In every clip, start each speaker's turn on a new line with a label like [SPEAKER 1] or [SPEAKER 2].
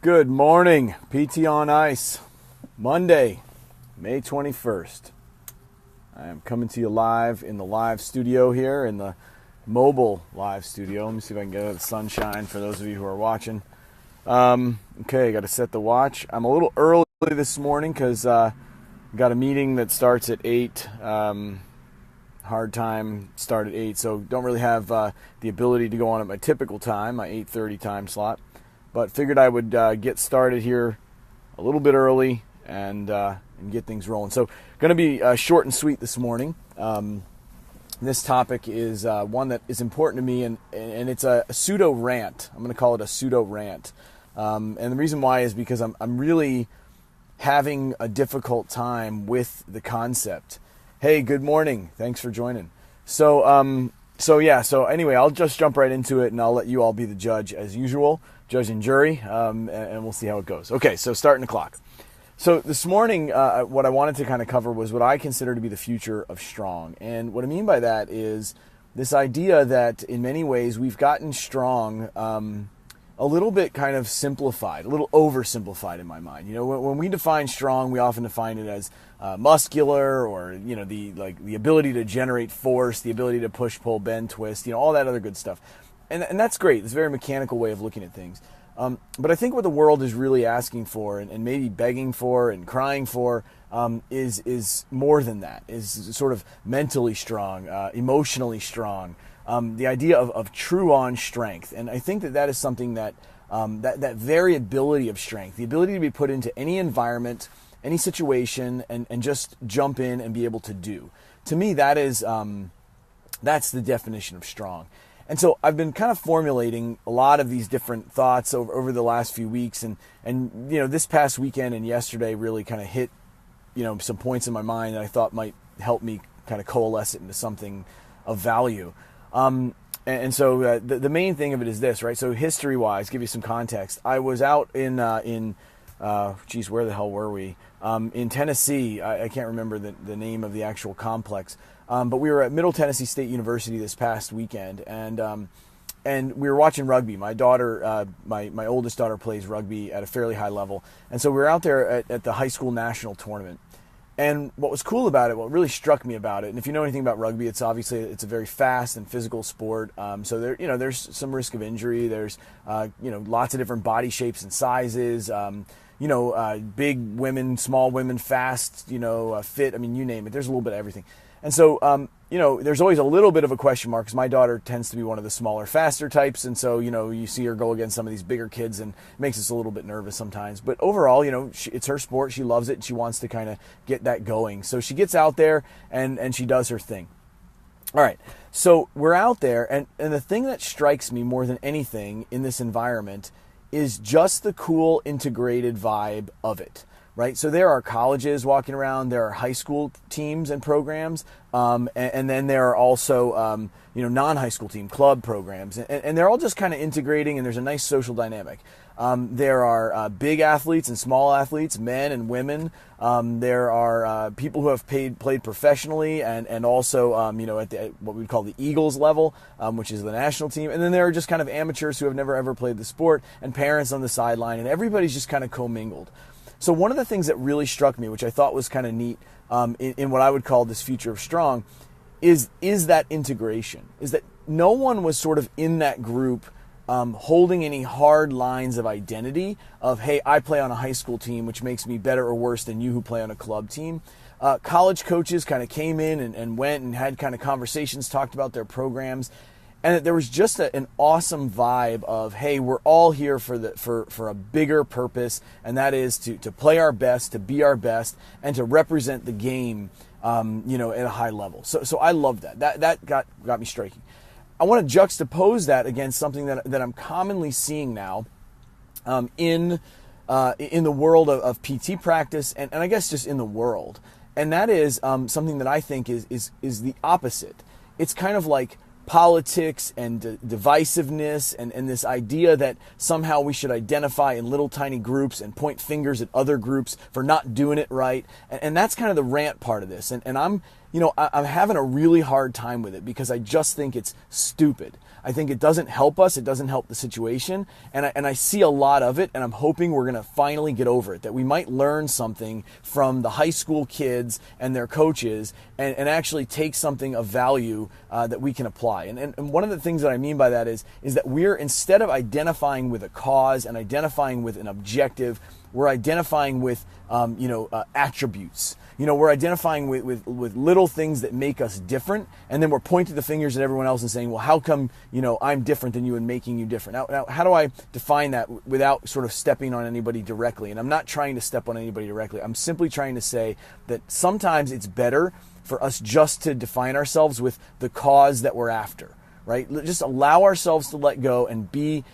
[SPEAKER 1] Good morning, PT on Ice, Monday, May 21st. I am coming to you live in the live studio here, in the mobile live studio. Let me see if I can get the sunshine for those of you who are watching. Okay, got to set the watch. I'm a little early this morning because got a meeting that starts at 8. Hard time start at 8, so don't really have the ability to go on at my typical time, my 8:30 time slot. But figured I would get started here a little bit early and get things rolling. So going to be short and sweet this morning. This topic is one that is important to me, and it's a pseudo rant. I'm going to call it a pseudo rant. And the reason why is because I'm really having a difficult time with the concept. Hey, good morning. Thanks for joining. So anyway, I'll just jump right into it, and I'll let you all be the judge as usual, judge and jury, and we'll see how it goes. Okay, so starting the clock. So this morning, what I wanted to kind of cover was what I consider to be the future of strong. And what I mean by that is this idea that in many ways we've gotten strong a little bit kind of simplified, a little oversimplified in my mind. You know, when we define strong, we often define it as muscular, or the ability to generate force, the ability to push, pull, bend, twist, all that other good stuff. And that's great. It's a very mechanical way of looking at things. But I think what the world is really asking for, and maybe begging for and crying for, is more than that. Is sort of mentally strong, emotionally strong. The idea of true on strength. And I think that is something that that variability of strength, the ability to be put into any environment, any situation, and just jump in and be able to do. To me, that is that's the definition of strong. And so I've been kind of formulating a lot of these different thoughts over the last few weeks, and this past weekend and yesterday really kind of hit some points in my mind that I thought might help me kind of coalesce it into something of value. And so the main thing of it is this, right? So history-wise, give you some context. I was out in where the hell were we? In Tennessee. I can't remember the name of the actual complex. But we were at Middle Tennessee State University this past weekend, and we were watching rugby. My daughter, my oldest daughter, plays rugby at a fairly high level, and so we were out there at the high school national tournament. And what was cool about it, what really struck me about it, and if you know anything about rugby, it's a very fast and physical sport. So there's some risk of injury. There's lots of different body shapes and sizes. Big women, small women, fast, fit. I mean, you name it. There's a little bit of everything. And so, there's always a little bit of a question mark because my daughter tends to be one of the smaller, faster types. And so, you see her go against some of these bigger kids, and it makes us a little bit nervous sometimes. But overall, it's her sport. She loves it, and she wants to kind of get that going. So she gets out there and she does her thing. All right. So we're out there, and the thing that strikes me more than anything in this environment is just the cool integrated vibe of it. Right, so there are colleges walking around, there are high school teams and programs, and then there are also non-high school team club programs, and they're all just kind of integrating, and there's a nice social dynamic. There are big athletes and small athletes, men and women. There are people who have played professionally, and also at what we would call the Eagles level, which is the national team, and then there are just kind of amateurs who have never ever played the sport, and parents on the sideline, and everybody's just kind of commingled. So one of the things that really struck me, which I thought was kind of neat in what I would call this future of strong, is that integration, is that no one was sort of in that group holding any hard lines of identity of, hey, I play on a high school team, which makes me better or worse than you who play on a club team. College coaches kind of came in and went and had kind of conversations, talked about their programs. And that there was just an awesome vibe of, hey, we're all here for a bigger purpose, and that is to play our best, to be our best, and to represent the game, at a high level. So I love that. That got me striking. I want to juxtapose that against something that I'm commonly seeing now, in the world of PT practice, and I guess just in the world, and that is something that I think is the opposite. It's kind of like politics and divisiveness and this idea that somehow we should identify in little tiny groups and point fingers at other groups for not doing it right. And that's kind of the rant part of this. And I'm I'm having a really hard time with it because I just think it's stupid. I think it doesn't help us. It doesn't help the situation. And I see a lot of it, and I'm hoping we're going to finally get over it, that we might learn something from the high school kids and their coaches and actually take something of value that we can apply. And one of the things that I mean by that is that we're, instead of identifying with a cause and identifying with an objective, we're identifying with attributes. We're identifying with little things that make us different, and then we're pointing the fingers at everyone else and saying, well, how come, I'm different than you and making you different? Now, how do I define that without sort of stepping on anybody directly? And I'm not trying to step on anybody directly. I'm simply trying to say that sometimes it's better for us just to define ourselves with the cause that we're after, right? Just allow ourselves to let go and be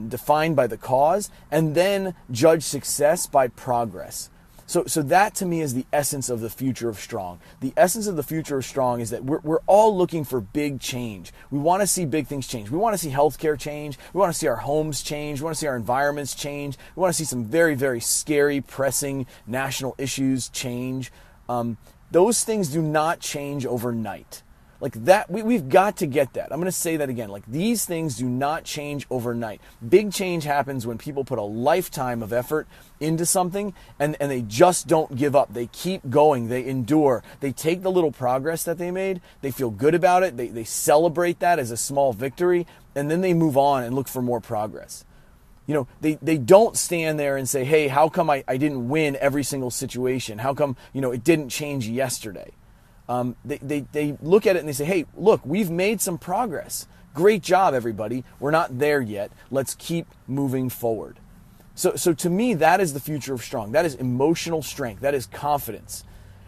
[SPEAKER 1] defined by the cause, and then judge success by progress. So that to me is the essence of the future of Strong. The essence of the future of Strong is that we're all looking for big change. We want to see big things change. We want to see healthcare change. We want to see our homes change. We want to see our environments change. We want to see some very, very scary, pressing national issues change. Those things do not change overnight. Like that, we've got to get that. I'm going to say that again. Like, these things do not change overnight. Big change happens when people put a lifetime of effort into something and they just don't give up. They keep going. They endure. They take the little progress that they made. They feel good about it. They celebrate that as a small victory, and then they move on and look for more progress. They don't stand there and say, hey, how come I didn't win every single situation? How come, it didn't change yesterday? They look at it and they say, hey, look, we've made some progress. Great job, everybody. We're not there yet. Let's keep moving forward. So to me, that is the future of Strong. That is emotional strength. That is confidence.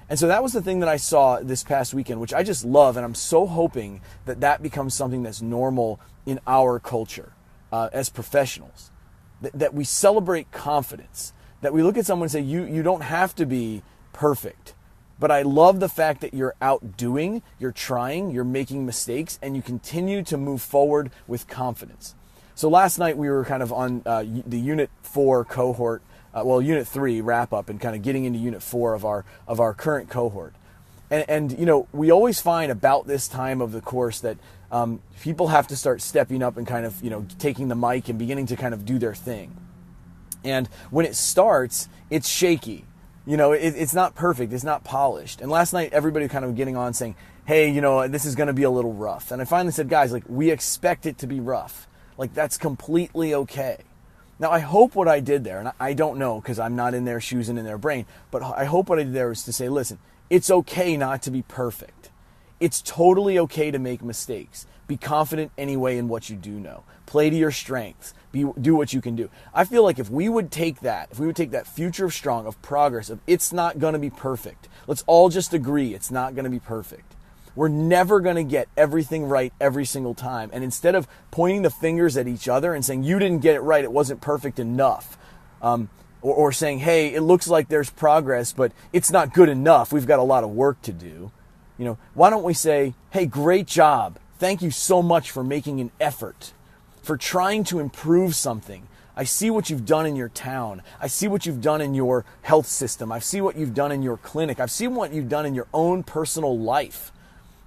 [SPEAKER 1] And so that was the thing that I saw this past weekend, which I just love. And I'm so hoping that becomes something that's normal in our culture as professionals, that we celebrate confidence, that we look at someone and say, you don't have to be perfect. But I love the fact that you're outdoing, you're trying, you're making mistakes, and you continue to move forward with confidence. So last night we were kind of on the Unit 4 cohort, Unit 3 wrap up, and kind of getting into Unit 4 of our current cohort. And we always find about this time of the course that people have to start stepping up and kind of, taking the mic and beginning to kind of do their thing. And when it starts, it's shaky. It's not perfect. It's not polished. And last night, everybody kind of getting on saying, hey, this is going to be a little rough. And I finally said, guys, like, we expect it to be rough. Like, that's completely okay. Now, I hope what I did there, and I don't know because I'm not in their shoes and in their brain, but I hope what I did there was to say, listen, it's okay not to be perfect. It's totally okay to make mistakes. Be confident anyway in what you do know. Play to your strengths. Do what you can do. I feel like if we would take that future of Strong, of progress, of it's not going to be perfect. Let's all just agree it's not going to be perfect. We're never going to get everything right every single time. And instead of pointing the fingers at each other and saying, you didn't get it right, it wasn't perfect enough, or saying, hey, it looks like there's progress, but it's not good enough. We've got a lot of work to do. Why don't we say, hey, great job. Thank you so much for making an effort, for trying to improve something. I see what you've done in your town. I see what you've done in your health system. I see what you've done in your clinic. I've seen what you've done in your own personal life.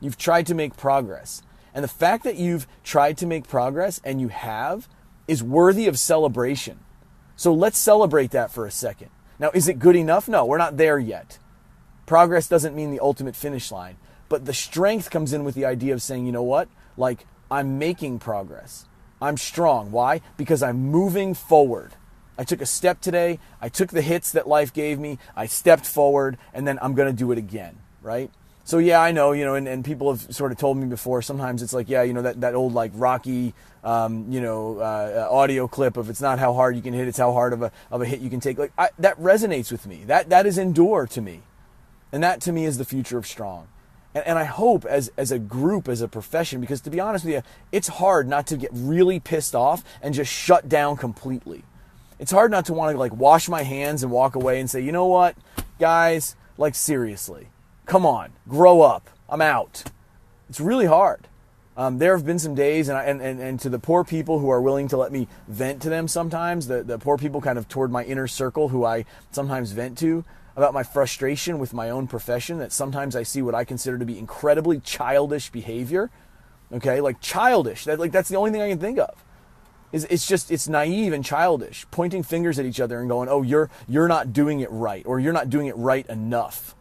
[SPEAKER 1] You've tried to make progress. And the fact that you've tried to make progress, and you have, is worthy of celebration. So let's celebrate that for a second. Now, is it good enough? No, we're not there yet. Progress doesn't mean the ultimate finish line. But the strength comes in with the idea of saying, you know what? Like, I'm making progress. I'm strong. Why? Because I'm moving forward. I took a step today. I took the hits that life gave me. I stepped forward, and then I'm going to do it again, right? So yeah, I know, and people have sort of told me before, sometimes it's like, yeah, that old like Rocky, audio clip of it's not how hard you can hit, it's how hard of a hit you can take. Like, that resonates with me. That is endure to me. And that to me is the future of Strong. And I hope as a group, as a profession, because to be honest with you, it's hard not to get really pissed off and just shut down completely. It's hard not to want to like wash my hands and walk away and say, you know what, guys, like seriously, come on, grow up. I'm out. It's really hard. There have been some days, and to the poor people who are willing to let me vent to them sometimes, the poor people kind of toward my inner circle who I sometimes vent to, about my frustration with my own profession, that sometimes I see what I consider to be incredibly childish behavior. Okay, like childish. That's the only thing I can think of. It's naive and childish, pointing fingers at each other and going, "Oh, you're not doing it right," or "You're not doing it right enough."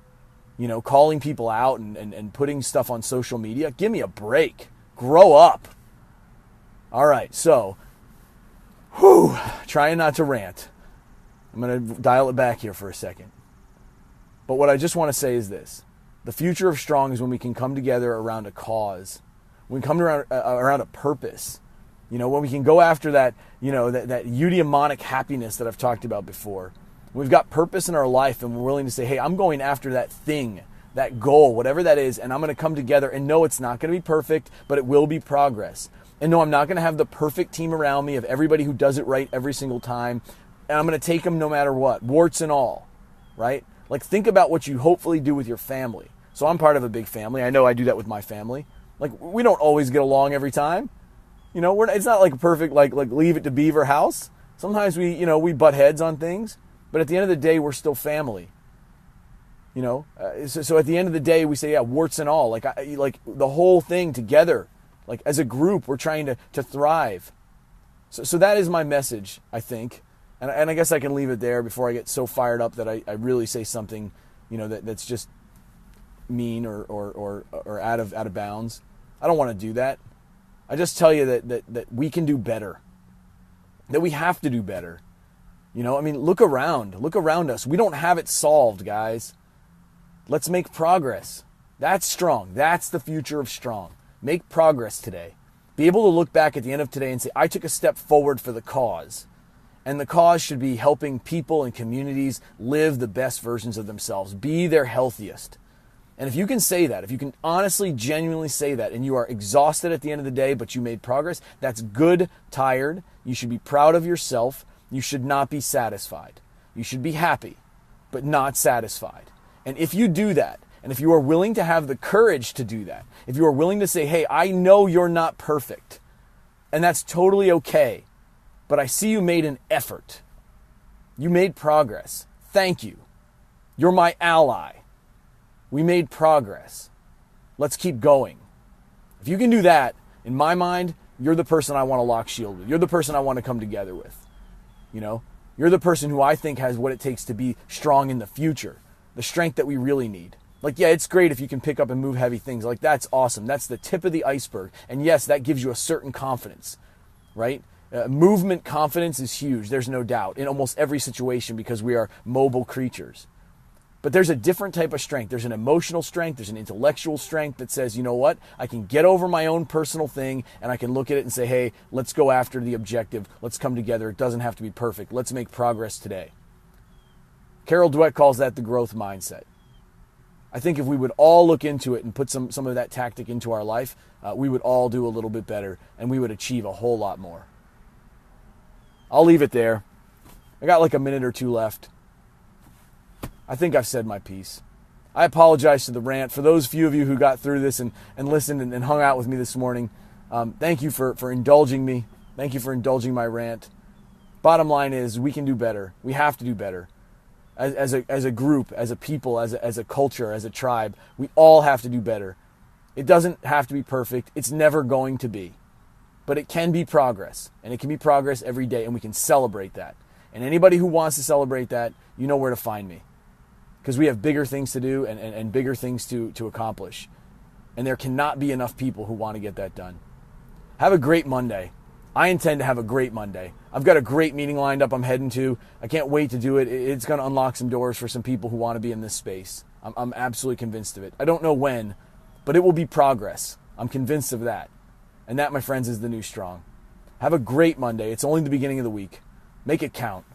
[SPEAKER 1] Calling people out and putting stuff on social media. Give me a break. Grow up. All right, so, trying not to rant. I'm going to dial it back here for a second. But what I just want to say is this. The future of strong is when we can come together around a cause. When we come around a purpose. When we can go after that, that eudaimonic happiness that I've talked about before. We've got purpose in our life and we're willing to say, hey, I'm going after that thing, that goal, whatever that is, and I'm going to come together and know it's not going to be perfect, but it will be progress. And no, I'm not going to have the perfect team around me of everybody who does it right every single time. And I'm going to take them no matter what, warts and all, right? Like, think about what you hopefully do with your family. So I'm part of a big family. I know I do that with my family. Like, we don't always get along every time. It's not like a perfect, like Leave It to Beaver house. Sometimes we butt heads on things, but at the end of the day, we're still family. So at the end of the day, we say, yeah, warts and all, like the whole thing together, like as a group, we're trying to thrive. So that is my message, I think. And I guess I can leave it there before I get so fired up that I really say something, that's just mean or out of bounds. I don't want to do that. I just tell you that we can do better, that we have to do better. Look around us. We don't have it solved, guys. Let's make progress. That's strong. That's the future of strong. Make progress today. Be able to look back at the end of today and say, I took a step forward for the cause. And the cause should be helping people and communities live the best versions of themselves, be their healthiest. And if you can say that, if you can honestly, genuinely say that, and you are exhausted at the end of the day, but you made progress, that's good, tired. You should be proud of yourself. You should not be satisfied. You should be happy, but not satisfied. And if you do that, and if you are willing to have the courage to do that, if you are willing to say, hey, I know you're not perfect, and that's totally okay, but I see you made an effort. You made progress. Thank you. You're my ally. We made progress. Let's keep going. If you can do that, in my mind, you're the person I want to lock shield with. You're the person I want to come together with. You're the person who I think has what it takes to be strong in the future. The strength that we really need. Like, yeah, it's great if you can pick up and move heavy things. Like, that's awesome. That's the tip of the iceberg. And yes, that gives you a certain confidence, right? Movement confidence is huge. There's no doubt in almost every situation because we are mobile creatures. But there's a different type of strength. There's an emotional strength. There's an intellectual strength that says, you know what? I can get over my own personal thing and I can look at it and say, hey, let's go after the objective. Let's come together. It doesn't have to be perfect. Let's make progress today. Carol Dweck calls that the growth mindset. I think if we would all look into it and put some of that tactic into our life, we would all do a little bit better and we would achieve a whole lot more. I'll leave it there. I got like a minute or two left. I think I've said my piece. I apologize to the rant. For those few of you who got through this and listened and hung out with me this morning, thank you for indulging me. Thank you for indulging my rant. Bottom line is we can do better. We have to do better. As a group, as a people, as a culture, as a tribe, we all have to do better. It doesn't have to be perfect. It's never going to be. But it can be progress. And it can be progress every day, and we can celebrate that. And anybody who wants to celebrate that, you know where to find me. Because we have bigger things to do and bigger things to accomplish. And there cannot be enough people who want to get that done. Have a great Monday. I intend to have a great Monday. I've got a great meeting lined up I'm heading to. I can't wait to do it. It's going to unlock some doors for some people who want to be in this space. I'm absolutely convinced of it. I don't know when, but it will be progress. I'm convinced of that. And that, my friends, is the new strong. Have a great Monday. It's only the beginning of the week. Make it count.